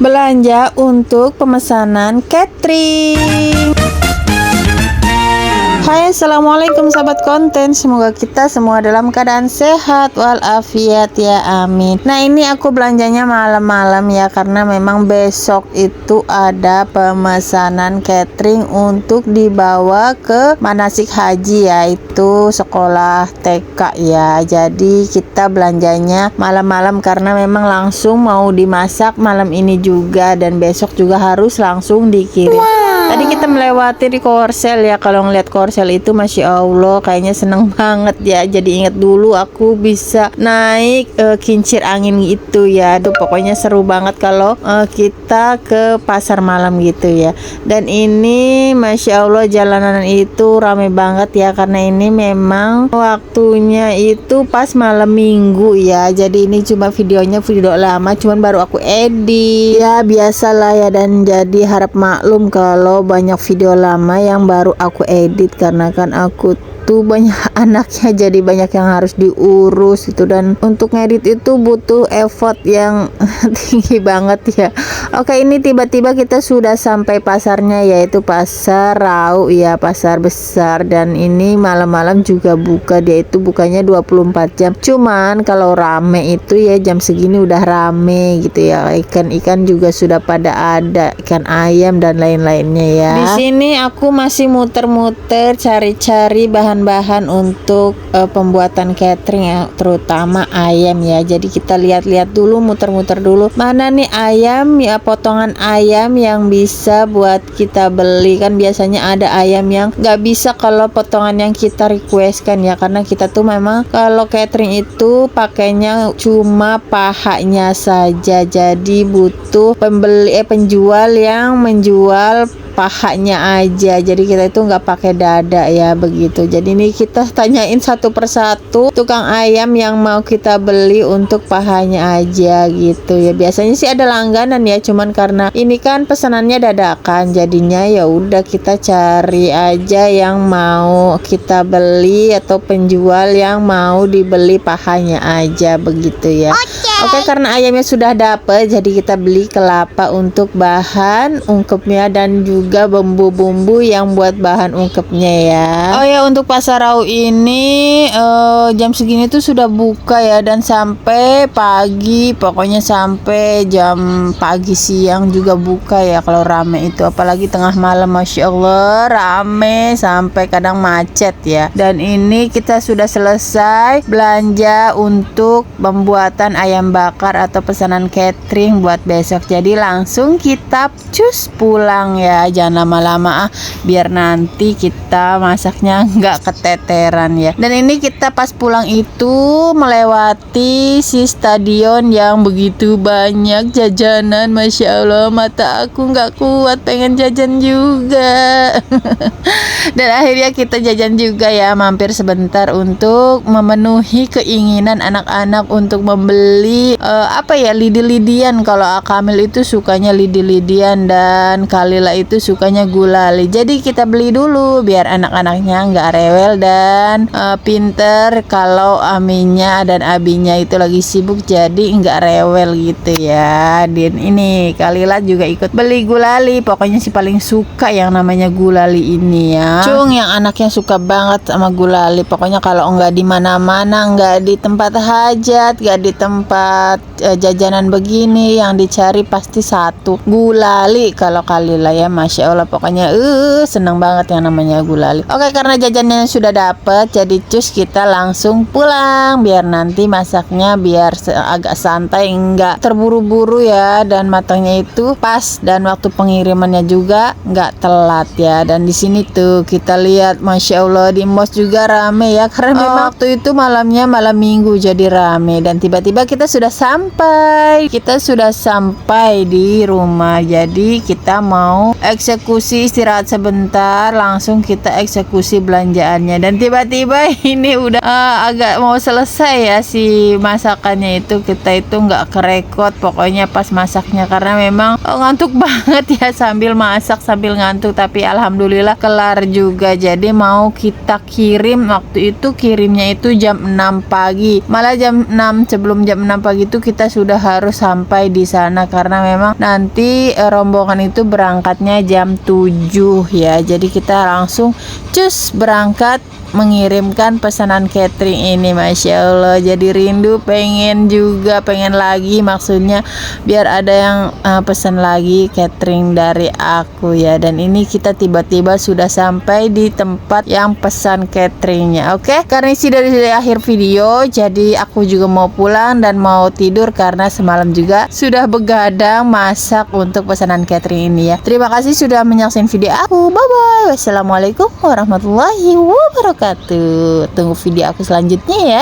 belanja untuk pemesanan catering. Hai, assalamualaikum sahabat konten, semoga kita semua dalam keadaan sehat walafiat ya, amin. Nah, ini aku belanjanya malam-malam ya, karena memang besok itu ada pemesanan catering untuk dibawa ke manasik haji, yaitu sekolah TK ya. Jadi kita belanjanya malam-malam karena memang langsung mau dimasak malam ini juga, dan besok juga harus langsung dikirim. Tadi kita melewati di Korsel ya, kalau ngeliat Korsel itu Masya Allah kayaknya seneng banget ya. Jadi inget dulu aku bisa naik kincir angin gitu ya. Aduh, pokoknya seru banget kalau kita ke pasar malam gitu ya. Dan ini Masya Allah jalanan itu rame banget ya, karena ini memang waktunya itu pas malam minggu ya. Jadi ini cuma videonya video lama, cuman baru aku edit ya, biasalah ya. Dan jadi harap maklum kalau banyak video lama yang baru aku edit, karena kan aku tuh banyak anaknya, jadi banyak yang harus diurus itu, dan untuk ngedit itu butuh effort yang tinggi banget ya. Oke, ini tiba-tiba kita sudah sampai pasarnya, yaitu pasar Rau ya, pasar besar. Dan ini malam-malam juga buka, dia itu bukanya 24 jam. Cuman kalau rame itu ya jam segini udah rame gitu ya. Ikan-ikan juga sudah pada ada, ikan ayam dan lain-lainnya ya. Di sini aku masih muter-muter cari-cari bahan-bahan untuk pembuatan catering ya, terutama ayam ya. Jadi kita lihat-lihat dulu, muter-muter dulu mana nih ayam ya, potongan ayam yang bisa buat kita beli. Kan biasanya ada ayam yang nggak bisa kalau potongan yang kita requestkan ya, karena kita tuh memang kalau catering itu pakainya cuma pahanya saja. Jadi butuh penjual yang menjual pahanya aja, jadi kita itu nggak pakai dada ya, begitu. Jadi ini kita tanyain satu persatu tukang ayam yang mau kita beli untuk pahanya aja gitu ya. Biasanya sih ada langganan ya, cuman karena ini kan pesanannya dadakan, jadinya ya udah kita cari aja yang mau kita beli atau penjual yang mau dibeli pahanya aja, begitu ya. Oke, karena ayamnya sudah dapet, jadi kita beli kelapa untuk bahan ungkepnya dan juga bumbu-bumbu yang buat bahan ungkepnya ya. Oh ya, untuk pasar Rau ini jam segini tuh sudah buka ya, dan sampai pagi, pokoknya sampai jam pagi siang juga buka ya kalau rame itu. Apalagi tengah malam, Masya Allah rame sampai kadang macet ya. Dan ini kita sudah selesai belanja untuk pembuatan ayam bakar atau pesanan catering buat besok. Jadi langsung kita cus pulang ya, jangan lama-lama biar nanti kita masaknya nggak keteteran ya. Dan ini kita pas pulang itu melewati si stadion yang begitu banyak jajanan, Masya Allah mata aku nggak kuat pengen jajan juga. Dan akhirnya kita jajan juga ya, mampir sebentar untuk memenuhi keinginan anak-anak untuk membeli lidi-lidian. Kalau Kamil itu sukanya lidi-lidian dan Kalila itu sukanya gulali. Jadi kita beli dulu biar anak-anaknya nggak rewel dan pinter kalau Aminya dan Abinya itu lagi sibuk, jadi nggak rewel gitu ya. Dan ini Kalila juga ikut beli gulali, pokoknya si paling suka yang namanya gulali ini ya. Cung yang anaknya suka banget sama gulali. Pokoknya kalau nggak di mana-mana, nggak di tempat hajat, nggak di tempat jajanan begini, yang dicari pasti satu gulali kalau Kalila ya. Masya Allah pokoknya seneng banget yang namanya gulali. Oke, karena jajannya sudah dapet, jadi cus kita langsung pulang biar nanti masaknya biar agak santai, nggak terburu-buru ya, dan matangnya itu pas, dan waktu pengirimannya juga nggak telat ya. Dan di sini tuh kita lihat Masya Allah di mos juga rame ya, karena memang waktu itu malamnya malam minggu jadi rame. Dan tiba-tiba kita sudah sampai di rumah. Jadi kita mau eksekusi istirahat sebentar, langsung kita eksekusi belanjaannya. Dan tiba-tiba ini udah agak mau selesai ya si masakannya itu. Kita itu nggak kerekot pokoknya pas masaknya, karena memang ngantuk banget ya sambil masak sambil ngantuk. Tapi alhamdulillah kelar juga. Jadi mau kita kirim, waktu itu kirimnya itu jam 6 pagi, malah jam 6, sebelum jam 6 pagi itu kita sudah harus sampai di sana karena memang nanti rombongan itu berangkatnya jam 7 ya. Jadi kita langsung cus berangkat mengirimkan pesanan catering ini. Masya Allah, jadi rindu, pengen juga, pengen lagi maksudnya, biar ada yang pesan lagi catering dari aku ya. Dan ini kita tiba-tiba sudah sampai di tempat yang pesan cateringnya. Oke, karena isi dari akhir video, jadi aku juga mau pulang dan mau tidur karena semalam juga sudah begadang masak untuk pesanan catering ini ya. Terima kasih sudah menyaksikan video aku. Bye bye. Wassalamualaikum warahmatullahi wabarakatuh. Tunggu video aku selanjutnya ya.